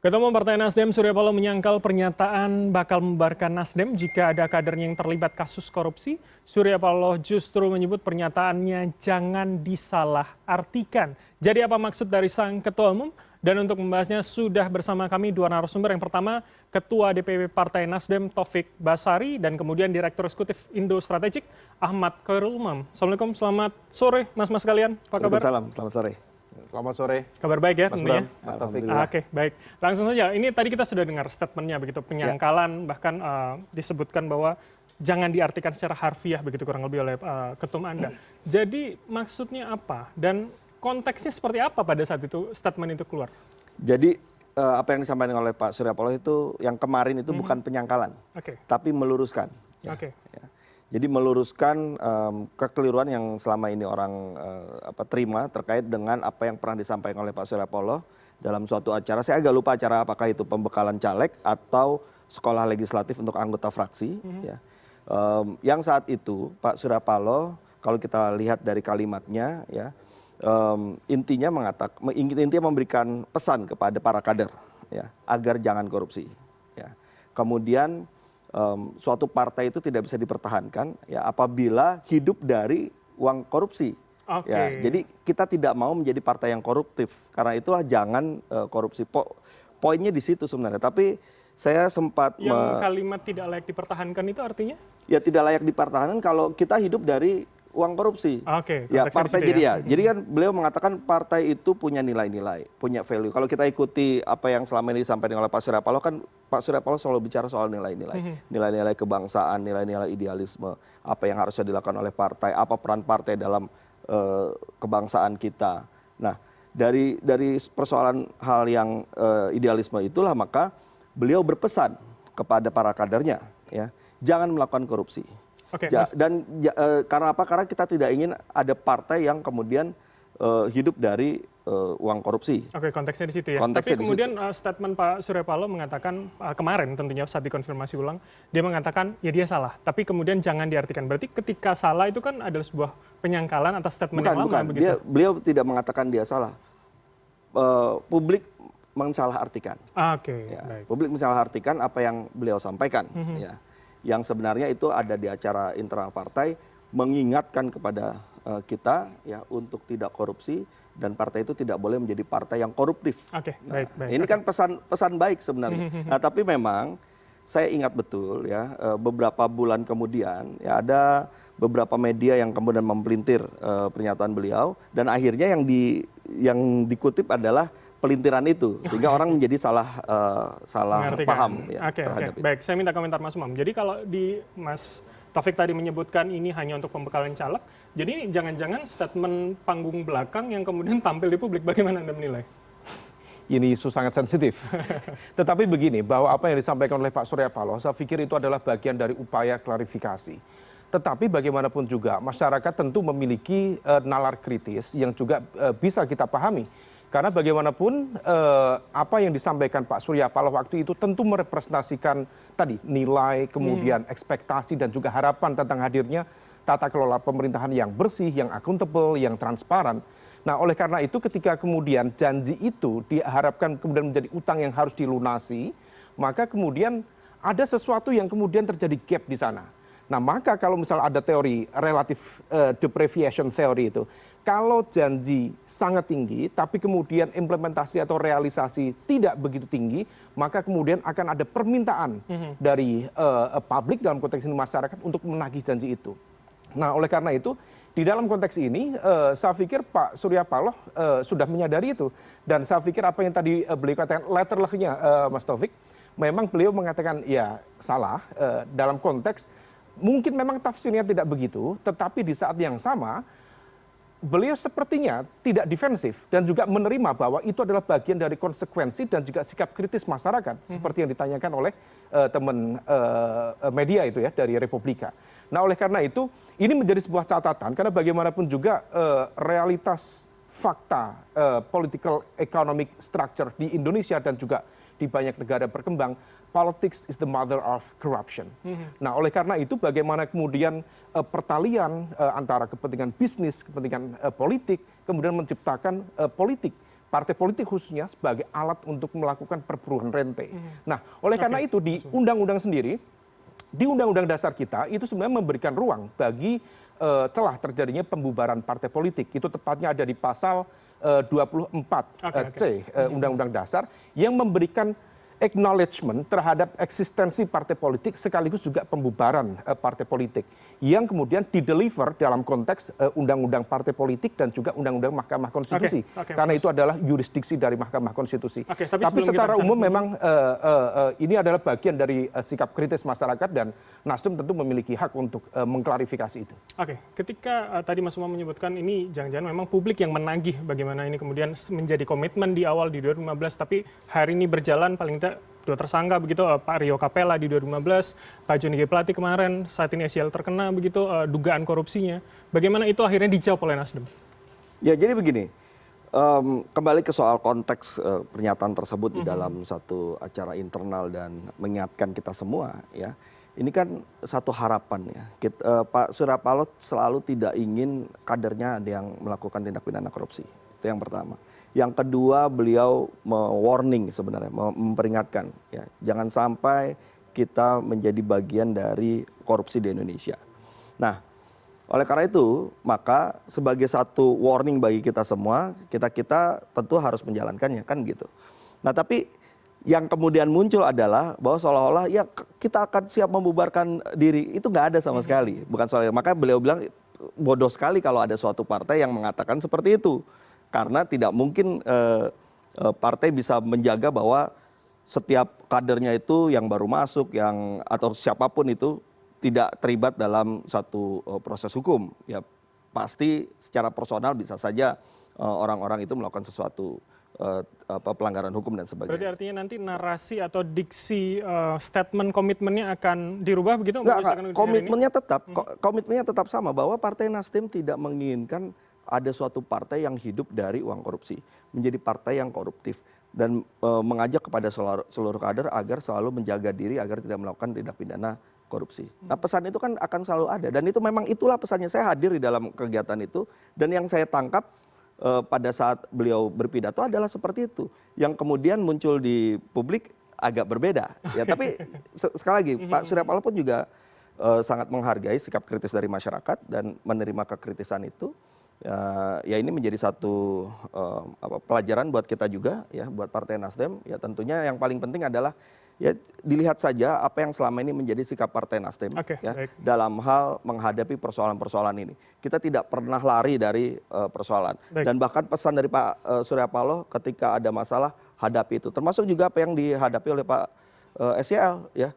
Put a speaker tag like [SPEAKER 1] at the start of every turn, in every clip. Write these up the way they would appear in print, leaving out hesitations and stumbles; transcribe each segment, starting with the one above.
[SPEAKER 1] Ketua Umum Partai Nasdem Surya Paloh menyangkal pernyataan bakal membubarkan Nasdem jika ada kadernya yang terlibat kasus korupsi. Surya Paloh justru menyebut pernyataannya jangan disalahartikan. Jadi apa maksud dari sang Ketua Umum? Dan untuk membahasnya sudah bersama kami dua narasumber. Yang pertama Ketua DPP Partai Nasdem Taufik Basari dan kemudian Direktur Eksekutif Indo Strategik Ahmad Khairul Umam. Assalamualaikum, selamat sore mas-mas kalian. Apa kabar?
[SPEAKER 2] Waalaikumsalam, selamat sore.
[SPEAKER 3] Selamat sore.
[SPEAKER 1] Kabar baik ya
[SPEAKER 3] Mas
[SPEAKER 1] tentunya.
[SPEAKER 3] Bram, Mas Taufik.
[SPEAKER 1] Oke, baik. Langsung saja. Ini tadi kita sudah dengar statementnya begitu, penyangkalan bahkan disebutkan bahwa jangan diartikan secara harfiah begitu kurang lebih oleh ketum Anda. Jadi maksudnya apa dan konteksnya seperti apa pada saat itu statement itu keluar?
[SPEAKER 2] Jadi apa yang disampaikan oleh Pak Surya Paloh itu yang kemarin itu bukan penyangkalan, tapi meluruskan.
[SPEAKER 1] Oke.
[SPEAKER 2] Jadi meluruskan kekeliruan yang selama ini orang terima terkait dengan apa yang pernah disampaikan oleh Pak Surya Paloh dalam suatu acara. Saya agak lupa acara apakah itu pembekalan caleg atau sekolah legislatif untuk anggota fraksi. Ya. Yang saat itu Pak Surya Paloh kalau kita lihat dari kalimatnya, ya intinya memberikan pesan kepada para kader, ya, agar jangan korupsi. Ya. Kemudian suatu partai itu tidak bisa dipertahankan ya apabila hidup dari uang korupsi. Ya, jadi kita tidak mau menjadi partai yang koruptif. Karena itulah jangan korupsi. Poinnya di situ sebenarnya. Tapi saya sempat
[SPEAKER 1] kalimat tidak layak dipertahankan itu artinya?
[SPEAKER 2] Ya tidak layak dipertahankan kalau kita hidup dari uang korupsi.
[SPEAKER 1] Ya,
[SPEAKER 2] partai jadi ya. Jadi kan beliau mengatakan partai itu punya nilai-nilai, punya value. Kalau kita ikuti apa yang selama ini disampaikan oleh Pak Surya Paloh, kan Pak Surya Paloh selalu bicara soal nilai-nilai. Nilai-nilai kebangsaan, nilai-nilai idealisme, apa yang harusnya dilakukan oleh partai, apa peran partai dalam kebangsaan kita. Nah, dari persoalan hal yang idealisme itulah maka beliau berpesan kepada para kadernya, ya, jangan melakukan korupsi. Karena apa? Karena kita tidak ingin ada partai yang kemudian hidup dari uang korupsi.
[SPEAKER 1] Konteksnya di situ ya. Tapi kemudian statement Pak Surya Paloh mengatakan kemarin tentunya saat dikonfirmasi ulang, dia mengatakan ya dia salah. Tapi kemudian jangan diartikan. Berarti ketika salah itu kan adalah sebuah penyangkalan atas statement yang lama. Begitu.
[SPEAKER 2] Beliau tidak mengatakan dia salah. Publik mensalahartikan. Publik mensalahartikan apa yang beliau sampaikan. Ya. Yang sebenarnya itu ada di acara internal partai mengingatkan kepada kita ya untuk tidak korupsi dan partai itu tidak boleh menjadi partai yang koruptif. Ini kan pesan baik sebenarnya. Nah, tapi memang saya ingat betul ya beberapa bulan kemudian ya ada beberapa media yang kemudian mempelintir pernyataan beliau dan akhirnya yang dikutip adalah pelintiran itu sehingga orang menjadi salah paham ya, terhadap itu.
[SPEAKER 1] Baik, saya minta komentar Mas Umam. Jadi kalau di Mas Taufik tadi menyebutkan ini hanya untuk pembekalan caleg, jadi jangan-jangan statement panggung belakang yang kemudian tampil di publik, bagaimana Anda menilai?
[SPEAKER 3] Ini isu sangat sensitif. Tetapi begini, bahwa apa yang disampaikan oleh Pak Surya Paloh, saya pikir itu adalah bagian dari upaya klarifikasi. Tetapi bagaimanapun juga masyarakat tentu memiliki nalar kritis yang juga bisa kita pahami. Karena bagaimanapun apa yang disampaikan Pak Surya Paloh waktu itu tentu merepresentasikan tadi nilai, kemudian ekspektasi dan juga harapan tentang hadirnya tata kelola pemerintahan yang bersih, yang akuntabel, yang transparan. Nah, oleh karena itu ketika kemudian janji itu diharapkan kemudian menjadi utang yang harus dilunasi, maka kemudian ada sesuatu yang kemudian terjadi gap di sana. Nah, maka kalau misalnya ada teori relatif depreciation theory itu, kalau janji sangat tinggi, tapi kemudian implementasi atau realisasi tidak begitu tinggi, maka kemudian akan ada permintaan dari publik dalam konteks ini masyarakat untuk menagih janji itu. Nah, oleh karena itu, di dalam konteks ini, saya pikir Pak Surya Paloh sudah menyadari itu. Dan saya pikir apa yang tadi beliau katakan, letterlehnya Mas Taufik, memang beliau mengatakan ya salah dalam konteks, mungkin memang tafsirnya tidak begitu, tetapi di saat yang sama, beliau sepertinya tidak defensif dan juga menerima bahwa itu adalah bagian dari konsekuensi dan juga sikap kritis masyarakat seperti yang ditanyakan oleh teman media itu ya dari Republika. Nah, oleh karena itu ini menjadi sebuah catatan karena bagaimanapun juga realitas fakta political economic structure di Indonesia dan juga di banyak negara berkembang, politics is the mother of corruption. Nah, oleh karena itu bagaimana kemudian pertalian antara kepentingan bisnis, kepentingan politik, kemudian menciptakan politik partai politik khususnya sebagai alat untuk melakukan perburuan rente. Nah, oleh karena itu di undang-undang sendiri, di undang-undang dasar kita itu sebenarnya memberikan ruang bagi celah terjadinya pembubaran partai politik. Itu tepatnya ada di pasal 24 C Undang-Undang Dasar yang memberikan acknowledgement terhadap eksistensi partai politik sekaligus juga pembubaran partai politik yang kemudian dideliver dalam konteks undang-undang partai politik dan juga undang-undang Mahkamah Konstitusi karena itu adalah yurisdiksi dari Mahkamah Konstitusi. Tapi secara umum memang ini adalah bagian dari sikap kritis masyarakat dan Nasdem tentu memiliki hak untuk mengklarifikasi itu.
[SPEAKER 1] Ketika tadi Mas Umam menyebutkan ini jangan-jangan memang publik yang menagih bagaimana ini kemudian menjadi komitmen di awal di 2015 tapi hari ini berjalan paling tidak dua tersangka begitu, Pak Rio Capella di 2015, Pak Johnny G. Plate kemarin, saat ini SCL terkena begitu dugaan korupsinya. Bagaimana itu akhirnya dijawab oleh Nasdem?
[SPEAKER 2] Ya jadi begini, kembali ke soal konteks pernyataan tersebut di dalam satu acara internal dan mengingatkan kita semua ya. Ini kan satu harapan ya. Pak Surya Paloh selalu tidak ingin kadernya ada yang melakukan tindak pidana korupsi. Itu yang pertama. Yang kedua beliau warning sebenarnya, memperingatkan ya, jangan sampai kita menjadi bagian dari korupsi di Indonesia. Nah, oleh karena itu maka sebagai satu warning bagi kita semua, kita tentu harus menjalankannya kan gitu. Nah, tapi yang kemudian muncul adalah bahwa seolah-olah ya kita akan siap membubarkan diri, itu nggak ada sama sekali, bukan soal itu. Maka beliau bilang bodoh sekali kalau ada suatu partai yang mengatakan seperti itu. Karena tidak mungkin partai bisa menjaga bahwa setiap kadernya itu yang baru masuk, atau siapapun itu tidak terlibat dalam satu proses hukum. Ya pasti secara personal bisa saja orang-orang itu melakukan sesuatu pelanggaran hukum dan sebagainya.
[SPEAKER 1] Berarti artinya nanti narasi atau diksi statement komitmennya akan dirubah begitu?
[SPEAKER 2] Enggak, komitmennya tetap sama bahwa Partai Nasdem tidak menginginkan ada suatu partai yang hidup dari uang korupsi, menjadi partai yang koruptif dan mengajak kepada seluruh kader agar selalu menjaga diri agar tidak melakukan tindak pidana korupsi. Nah, pesan itu kan akan selalu ada dan itu memang itulah pesannya. Saya hadir di dalam kegiatan itu dan yang saya tangkap pada saat beliau berpidato adalah seperti itu. Yang kemudian muncul di publik agak berbeda. Ya, tapi sekali lagi Pak Surya Paloh pun juga sangat menghargai sikap kritis dari masyarakat dan menerima kekritisan itu. Ya ini menjadi satu pelajaran buat kita juga ya, buat Partai Nasdem. Ya tentunya yang paling penting adalah ya dilihat saja apa yang selama ini menjadi sikap Partai Nasdem ya dalam hal menghadapi persoalan-persoalan ini. Kita tidak pernah lari dari persoalan. Dan bahkan pesan dari Pak Surya Paloh ketika ada masalah hadapi itu. Termasuk juga apa yang dihadapi oleh Pak SCL ya.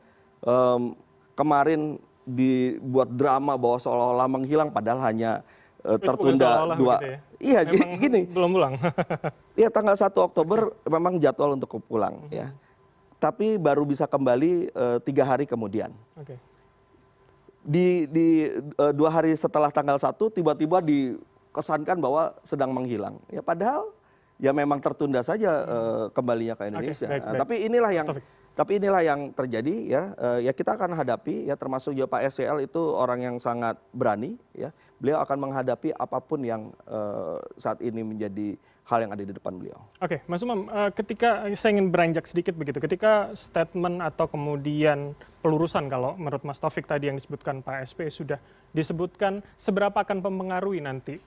[SPEAKER 2] Kemarin dibuat drama bahwa seolah-olah menghilang padahal hanya tertunda dua.
[SPEAKER 1] Gitu ya?
[SPEAKER 2] Iya, gini.
[SPEAKER 1] Belum pulang.
[SPEAKER 2] Iya, tanggal 1 Oktober memang jadwal untuk pulang ya. Tapi baru bisa kembali 3 hari kemudian. Di 2 hari setelah tanggal 1 tiba-tiba dikesankan bahwa sedang menghilang. Ya padahal ya memang tertunda saja kembalinya ke Indonesia. Nah, tapi inilah yang terjadi ya. Ya kita akan hadapi ya, termasuk juga Pak SCL itu orang yang sangat berani ya. Beliau akan menghadapi apapun yang saat ini menjadi hal yang ada di depan beliau.
[SPEAKER 1] Oke, Mas Umam, ketika saya ingin beranjak sedikit begitu, ketika statement atau kemudian pelurusan kalau menurut Mas Taufik tadi yang disebutkan Pak SP sudah disebutkan, seberapa akan mempengaruhi nanti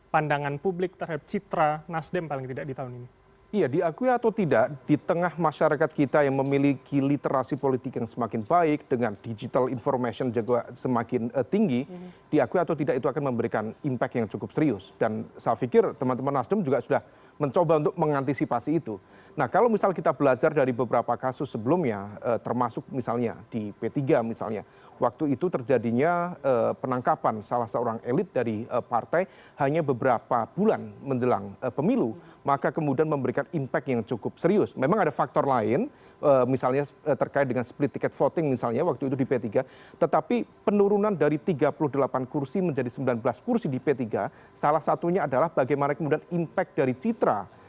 [SPEAKER 1] pandangan publik terhadap citra Nasdem paling tidak di tahun ini?
[SPEAKER 3] Iya, diakui atau tidak, di tengah masyarakat kita yang memiliki literasi politik yang semakin baik, dengan digital information juga semakin tinggi, diakui atau tidak itu akan memberikan impact yang cukup serius. Dan saya pikir teman-teman Nasdem juga sudah mencoba untuk mengantisipasi itu. Nah, kalau misal kita belajar dari beberapa kasus sebelumnya, termasuk misalnya di P3 misalnya, waktu itu terjadinya penangkapan salah seorang elit dari partai hanya beberapa bulan menjelang pemilu, maka kemudian memberikan impact yang cukup serius. Memang ada faktor lain, misalnya terkait dengan split ticket voting misalnya waktu itu di P3, tetapi penurunan dari 38 kursi menjadi 19 kursi di P3, salah satunya adalah bagaimana kemudian impact dari citra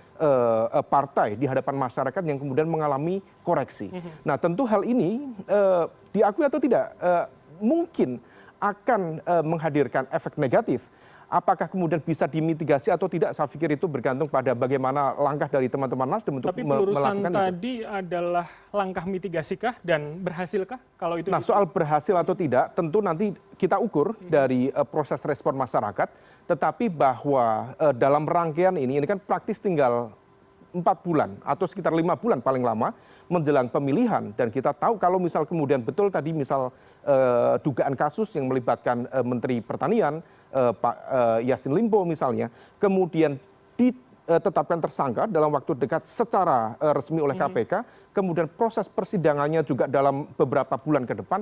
[SPEAKER 3] partai di hadapan masyarakat yang kemudian mengalami koreksi. Nah, tentu hal ini diakui atau tidak mungkin akan menghadirkan efek negatif Apakah kemudian bisa dimitigasi atau tidak, saya pikir itu bergantung pada bagaimana langkah dari teman-teman Nasdem untuk
[SPEAKER 1] Tapi pelurusan
[SPEAKER 3] melakukan itu.
[SPEAKER 1] tadi adalah langkah mitigasikah dan berhasilkah kalau itu?
[SPEAKER 3] Nah, soal berhasil atau tidak tentu nanti kita ukur dari proses respon masyarakat, tetapi bahwa dalam rangkaian ini kan praktis tinggal 4 bulan atau sekitar 5 bulan paling lama menjelang pemilihan, dan kita tahu kalau misal kemudian betul tadi misal dugaan kasus yang melibatkan Menteri Pertanian Pak Yassin Limpo misalnya kemudian ditetapkan tersangka dalam waktu dekat secara resmi oleh KPK, kemudian proses persidangannya juga dalam beberapa bulan ke depan,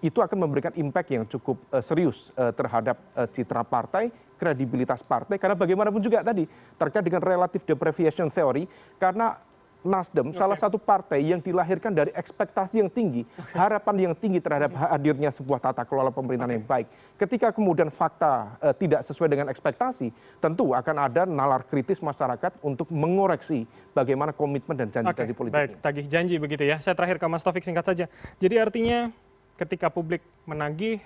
[SPEAKER 3] itu akan memberikan impact yang cukup serius terhadap citra partai, kredibilitas partai, karena bagaimanapun juga tadi terkait dengan relative depreciation theory, karena Nasdem salah satu partai yang dilahirkan dari ekspektasi yang tinggi, harapan yang tinggi terhadap hadirnya sebuah tata kelola pemerintahan yang baik. Ketika kemudian fakta tidak sesuai dengan ekspektasi, tentu akan ada nalar kritis masyarakat untuk mengoreksi bagaimana komitmen dan janji-janji politik.
[SPEAKER 1] Baik, tagih janji begitu ya. Saya terakhir ke Mas Taufik singkat saja. Jadi artinya ketika publik menagih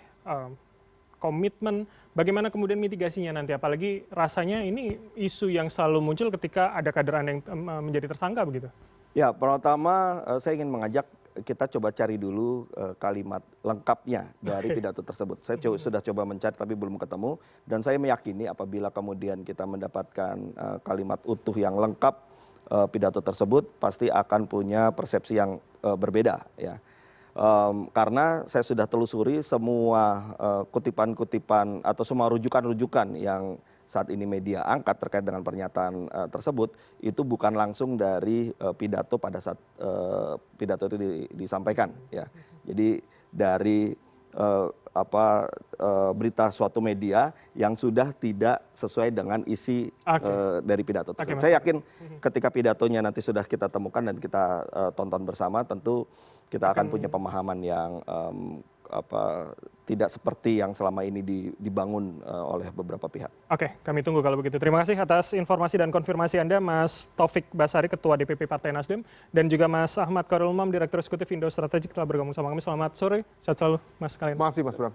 [SPEAKER 1] komitmen, bagaimana kemudian mitigasinya nanti? Apalagi rasanya ini isu yang selalu muncul ketika ada kader Anda yang menjadi tersangka begitu.
[SPEAKER 2] Ya, pertama saya ingin mengajak kita coba cari dulu kalimat lengkapnya dari pidato tersebut. Saya sudah coba mencari tapi belum ketemu, dan saya meyakini apabila kemudian kita mendapatkan kalimat utuh yang lengkap pidato tersebut, pasti akan punya persepsi yang berbeda ya. Karena saya sudah telusuri semua kutipan-kutipan atau semua rujukan-rujukan yang saat ini media angkat terkait dengan pernyataan tersebut, itu bukan langsung dari pidato pada saat pidato itu disampaikan ya. Jadi dari berita suatu media yang sudah tidak sesuai dengan isi dari pidato tersebut. Saya yakin ketika pidatonya nanti sudah kita temukan dan kita tonton bersama, tentu kita akan punya pemahaman yang tidak seperti yang selama ini dibangun oleh beberapa pihak.
[SPEAKER 1] Oke, kami tunggu kalau begitu. Terima kasih atas informasi dan konfirmasi Anda, Mas Taufik Basari, Ketua DPP Partai Nasdem, dan juga Mas Ahmad Khairul Umam, Direktur Eksekutif Indo Strategik, telah bergabung sama kami. Selamat sore, sehat selalu Mas kalian.
[SPEAKER 3] Terima kasih Mas Bram.